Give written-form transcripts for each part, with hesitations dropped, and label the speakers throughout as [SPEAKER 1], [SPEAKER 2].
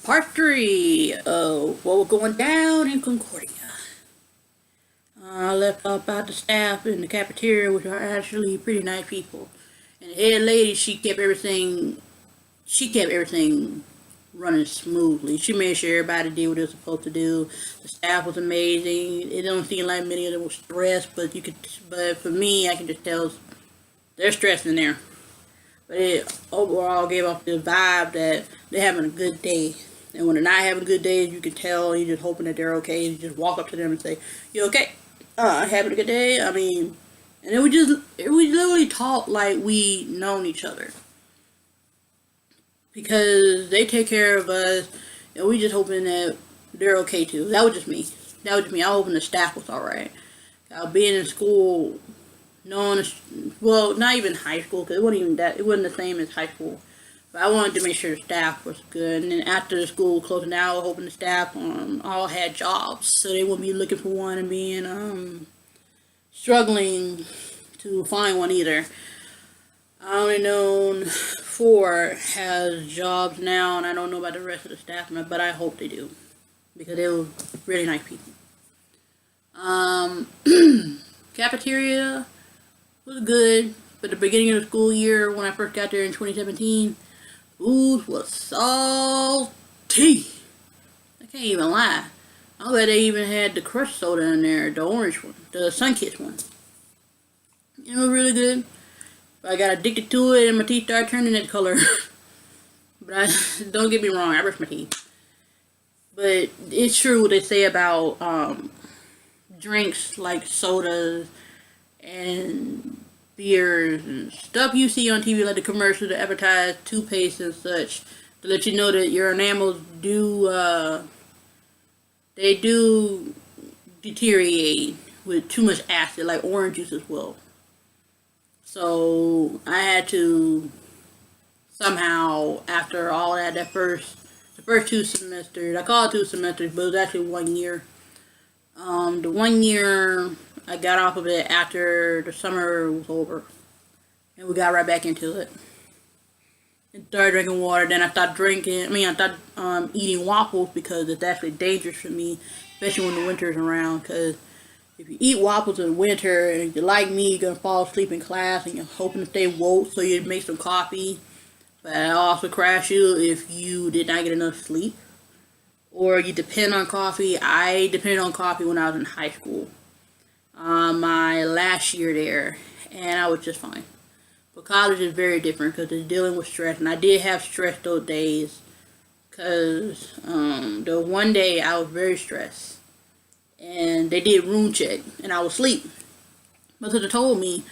[SPEAKER 1] Part 3 of what was going down in Concordia. I left off about the staff in the cafeteria, which are actually pretty nice people. And the head lady, she kept everything running smoothly. She made sure everybody did what they were supposed to do. The staff was amazing. It don't seem like many of them were stressed, but for me, I can just tell they're stressed in there. But it overall gave off the vibe that they're having a good day. And when they're not having a good day, you can tell you're just hoping that they're okay. You just walk up to them and say, "You okay? Having a good day?" And then we literally talk like we known each other. Because they take care of us, and we just hoping that they're okay too. That was just me. I was hoping the staff was alright. Being in school, not even high school, because it wasn't the same as high school. But I wanted to make sure the staff was good. And then after the school closing down, I was hoping the staff all had jobs, so they wouldn't be looking for one and being struggling to find one either. I only known 4 has jobs now, and I don't know about the rest of the staff, but I hope they do, because they were really nice people. Cafeteria was good, but the beginning of the school year, when I first got there in 2017, food was salty. I can't even lie. I bet they even had the crushed soda in there, the orange one, the Sunkist one. It was really good. But I got addicted to it, and my teeth started turning that color. But don't get me wrong, I brush my teeth. But it's true what they say about drinks like sodas and beers and stuff you see on TV, like the commercials that advertise toothpaste and such, to let you know that your enamels do deteriorate with too much acid, like orange juice as well. So I had to somehow, after all that, the first 2 semesters, I call it 2 semesters, but it was actually 1 year. The 1 year, I got off of it after the summer was over, and we got right back into it. And started drinking water. Then I stopped eating waffles, because it's actually dangerous for me, especially when the winter's around. Because if you eat waffles in the winter, and if you're like me, you're gonna fall asleep in class, and you're hoping to stay woke, so you make some coffee. But it'll also crash you if you did not get enough sleep, or you depend on coffee. I depended on coffee when I was in high school. My last year there, and I was just fine. But college is very different, because it's dealing with stress, and I did have stress those days, because the one day I was very stressed, and they did room check, and I was asleep. But they told me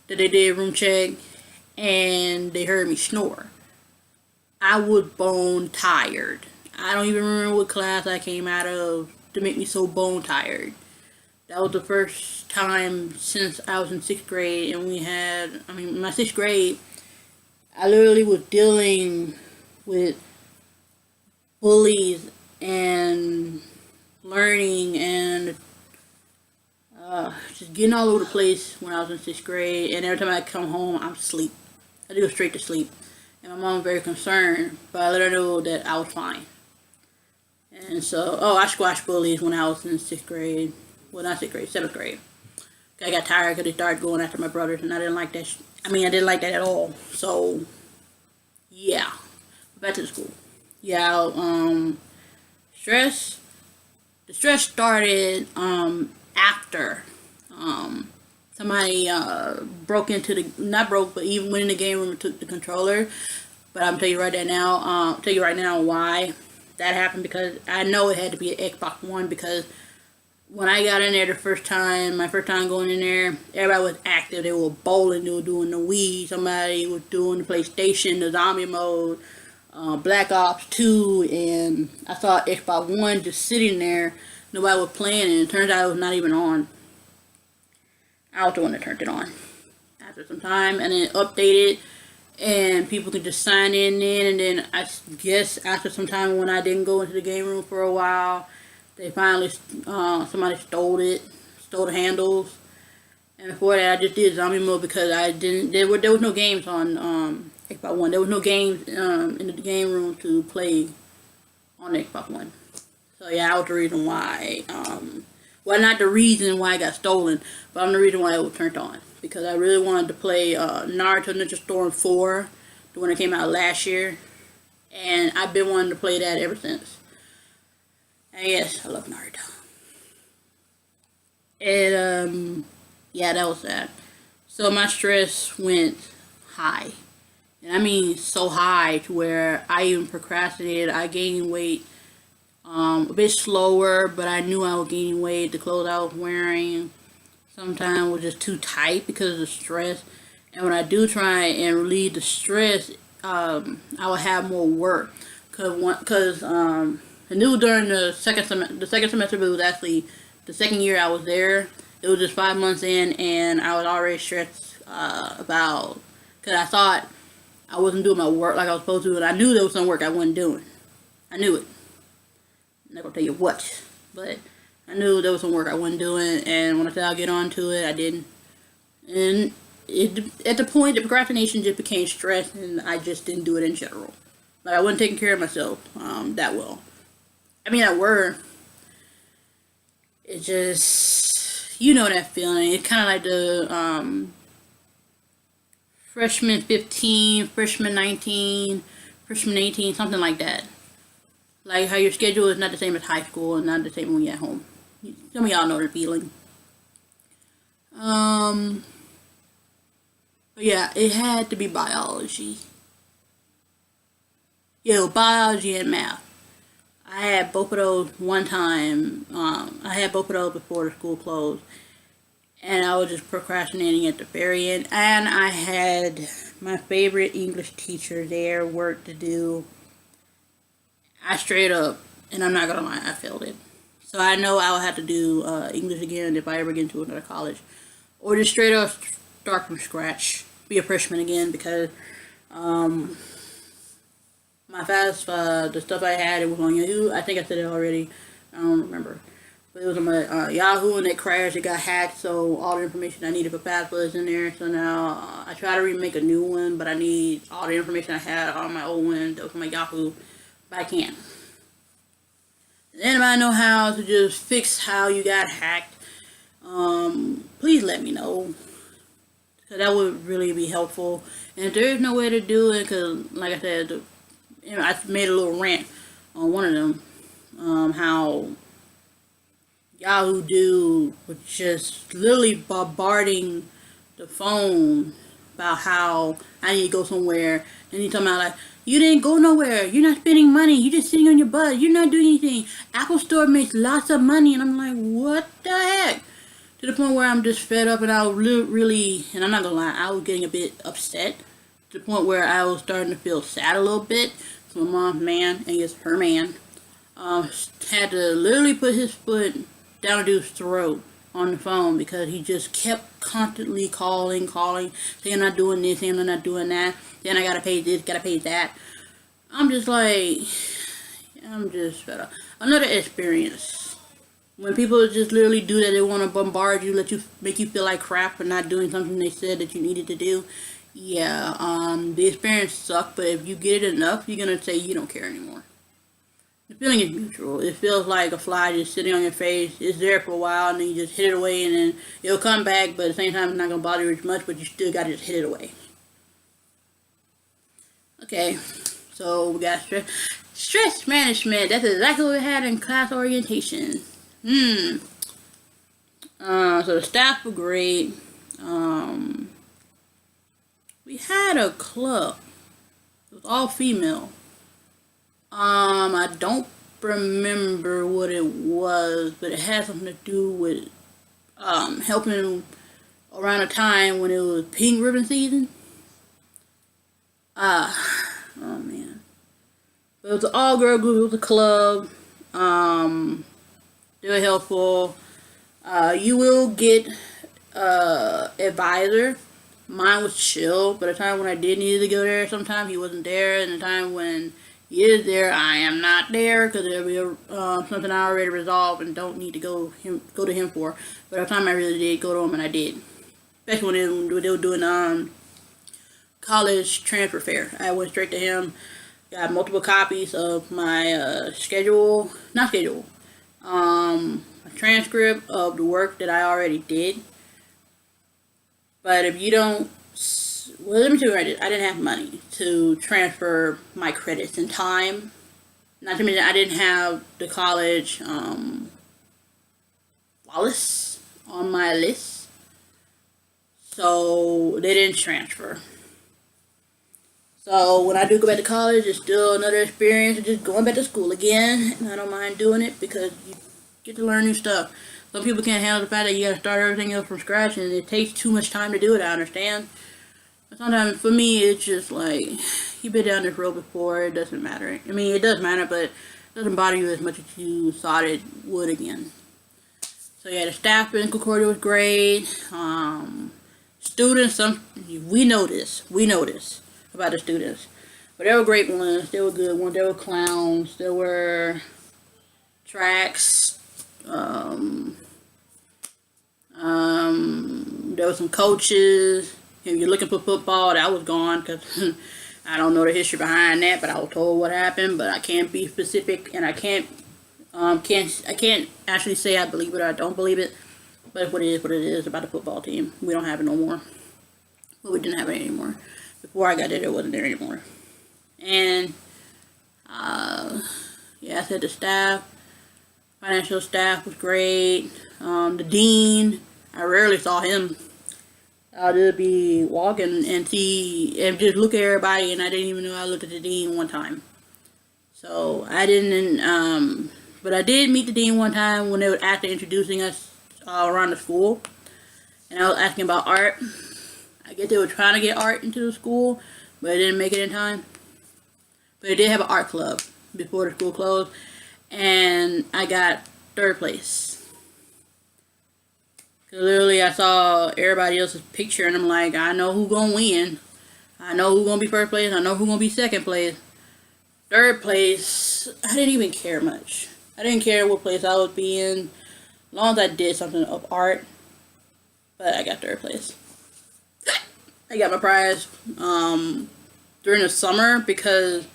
[SPEAKER 1] that they did room check, and they heard me snore. I was bone tired. I don't even remember what class I came out of to make me so bone tired. That was the first time since I was in 6th grade, and my 6th grade, I literally was dealing with bullies and learning and just getting all over the place when I was in 6th grade. And every time I come home, I'm asleep. I go straight to sleep. And my mom was very concerned, but I let her know that I was fine. And so, I squashed bullies when I was in 6th grade. Well, not 6th grade, 7th grade. I got tired because they started going after my brothers, and I didn't like that. I didn't like that at all. So, yeah. Back to the school. Yeah, stress. The stress started after somebody but even went in the game room and took the controller. But I'm tell you right now why that happened, because I know it had to be an Xbox One, because when I got in there my first time going in there, everybody was active. They were bowling, they were doing the Wii, somebody was doing the PlayStation, the zombie mode, Black Ops 2, and I saw Xbox One just sitting there. Nobody was playing, and it turns out it was not even on. I was the one that turned it on after some time, and then updated, and people could just sign in then, and then I guess after some time when I didn't go into the game room for a while, they finally, somebody stole the handles, and before that I just did zombie mode, because there was no games on Xbox One. There was no games in the game room to play on the Xbox One. So yeah, that was the reason why. Well, not the reason why it got stolen, but I'm the reason why it was turned on, because I really wanted to play Naruto Ninja Storm 4, the one that came out last year, and I've been wanting to play that ever since. And yes, I love Naruto. And yeah, that was that. So my stress went high, and I mean so high to where I even procrastinated. I gained weight a bit slower, but I knew I was gaining weight. The clothes I was wearing sometimes were just too tight because of the stress. And when I do try and relieve the stress, I will have more work. Cause I knew during the second semester, but it was actually the second year I was there. It was just 5 months in, and I was already stressed about, cause I thought I wasn't doing my work like I was supposed to, and I knew there was some work I wasn't doing. I knew it. I'm not gonna tell you what, but I knew there was some work I wasn't doing, and when I said I'll get on to it, I didn't. And at the point, the procrastination just became stress, and I just didn't do it in general. Like, I wasn't taking care of myself that well. I mean, I were. It just, you know that feeling. It's kind of like the freshman 15, freshman 19, freshman 18, something like that. Like how your schedule is not the same as high school and not the same when you're at home. Some of y'all know the feeling. But yeah, it had to be biology. Yeah, biology and math. I had both of those one time. I had both of those before the school closed. And I was just procrastinating at the very end. And I had my favorite English teacher there, work to do. I straight up, and I'm not gonna lie, I failed it. So I know I'll have to do English again if I ever get into another college. Or just straight up start from scratch. Be a freshman again, because my fast, the stuff I had, it was on Yahoo. I think I said it already. I don't remember. But it was on my Yahoo, and it crashed. It got hacked, so all the information I needed for FAFSA is in there. So now I try to remake a new one, but I need all the information I had on my old one that was on my Yahoo. But I can't. Does anybody know how to just fix how you got hacked? Please let me know. Because that would really be helpful. And if there is no way to do it, because like I said, I made a little rant on one of them. How Yahoo dude was just literally bombarding the phone about how I need to go somewhere. And he's talking about like, you didn't go nowhere. You're not spending money. You're just sitting on your butt. You're not doing anything. Apple Store makes lots of money. And I'm like, what the heck? To the point where I'm just fed up, and I was really, and I'm not gonna lie, I was getting a bit upset. To the point where I was starting to feel sad a little bit. So my mom's man, and yes, her man, had to literally put his foot down a dude's throat on the phone, because he just kept constantly calling, saying I'm not doing this, saying I'm not doing that, then I gotta pay this, gotta pay that. I'm just fed up. Another experience. When people just literally do that, they want to bombard you, make you feel like crap for not doing something they said that you needed to do. Yeah, the experience sucked, but if you get it enough, you're gonna say you don't care anymore. The feeling is mutual. It feels like a fly just sitting on your face. It's there for a while, and then you just hit it away, and then it'll come back, but at the same time, it's not gonna bother you as much, but you still gotta just hit it away. Okay, so we got stress management. That's exactly what we had in class orientation. So the staff were great. We had a club. It was all female. I don't remember what it was, but it had something to do with helping around a time when it was pink ribbon season. Oh man. But it was an all-girl group. It was a club. They were helpful. You will get advisor. Mine was chill. By the time when I did need to go there, sometimes he wasn't there. And the time when he is there, I am not there, because there'll be something I already resolved and don't need to go to him for. But the time I really did go to him, and I did. Especially when they were doing college transfer fair. I went straight to him. Got multiple copies of my not schedule, a transcript of the work that I already did. But if you don't, well, let me tell you right, I didn't have money to transfer my credits in time. Not to mention, I didn't have the college Wallace on my list, so they didn't transfer. So when I do go back to college, it's still another experience of just going back to school again, and I don't mind doing it because you get to learn new stuff. Some people can't handle the fact that you got to start everything else from scratch, and it takes too much time to do it. I understand. But sometimes, for me, it's just like, you've been down this road before, it doesn't matter. I mean, it does matter, but it doesn't bother you as much as you thought it would again. So yeah, the staff in Concordia was great. Students, we know this about the students. But they were great ones, they were good ones, they were clowns, there were tracks, there were some coaches. If you're looking for football, that was gone because I don't know the history behind that, but I was told what happened. But I can't be specific, and I can't actually say I believe it or I don't believe it. But what it is about the football team. We don't have it no more. But we didn't have it anymore. Before I got there, it wasn't there anymore. And yeah, I said the staff, financial staff was great. The dean, I rarely saw him. I'll just be walking and just look at everybody, and I didn't even know I looked at the dean one time. So I didn't, but I did meet the dean one time when they were after introducing us around the school, and I was asking about art. I guess they were trying to get art into the school, but it didn't make it in time. But they did have an art club before the school closed, and I got 3rd place. Literally, I saw everybody else's picture, and I'm like, I know who's gonna win. I know who's gonna be 1st place. I know who's gonna be 2nd place. 3rd place, I didn't even care much. I didn't care what place I would be in, as long as I did something of art. But I got 3rd place. I got my prize during the summer because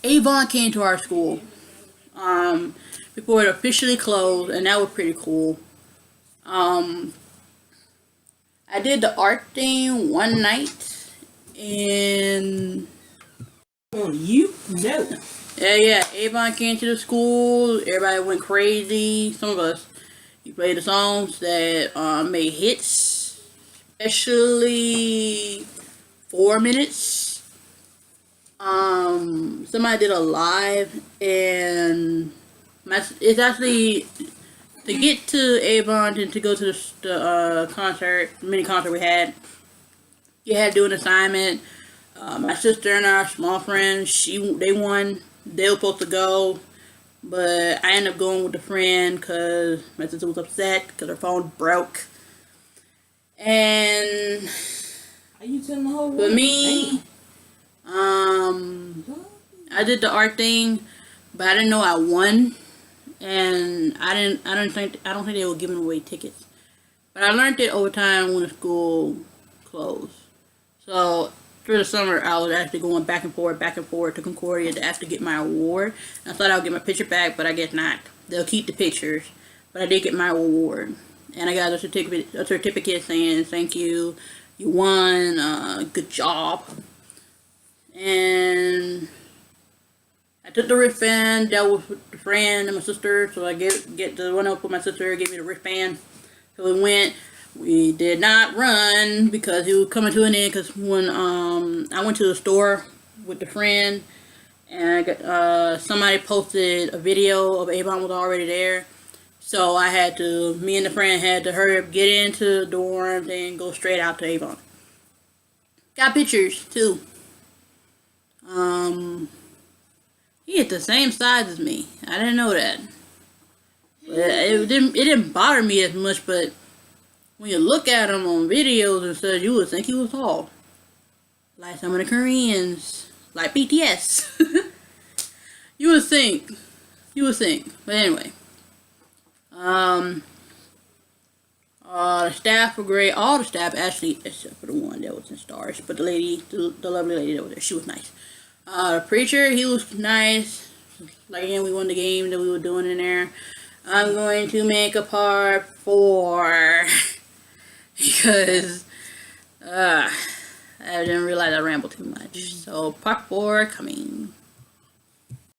[SPEAKER 1] Avon came to our school before it officially closed, and that was pretty cool. I did the art thing one night, and yeah, Avon came to the school. Everybody went crazy. Some of us, he played the songs that made hits, especially 4 minutes. Somebody did a live, and it's actually, to get to Avon and to go to the mini concert we had, you had to do an assignment. My sister and our small friend, they won. They were supposed to go, but I ended up going with a friend because my sister was upset because her phone broke. And
[SPEAKER 2] are you telling the whole
[SPEAKER 1] for me, I did the art thing, but I didn't know I won, and I don't think they were giving away tickets. But I learned it over time when the school closed. So through the summer, I was actually going back and forth to Concordia to actually get my award. I thought I would get my picture back, but I guess not. They'll keep the pictures, but I did get my award, and I got a certificate saying thank you, you won, good job. And I took the wristband that was with the friend and my sister, so I get the one up with my sister, gave me the wristband. So we went. We did not run because it was coming to an end. Because when I went to the store with the friend, and somebody posted a video of Avon was already there, so me and the friend had to hurry up, get into the dorms, and go straight out to Avon. Got pictures too. He is the same size as me. I didn't know that. But it didn't bother me as much, but when you look at him on videos and stuff, you would think he was tall. Like some of the Koreans, like BTS. You would think. But anyway. The staff were great. All the staff, actually, except for the one that was in stars. But the lady, the lovely lady that was there, she was nice. The preacher, he was nice. Like, again, we won the game that we were doing in there. I'm going to make a part 4. Because, I didn't realize I rambled too much. So, part 4 coming.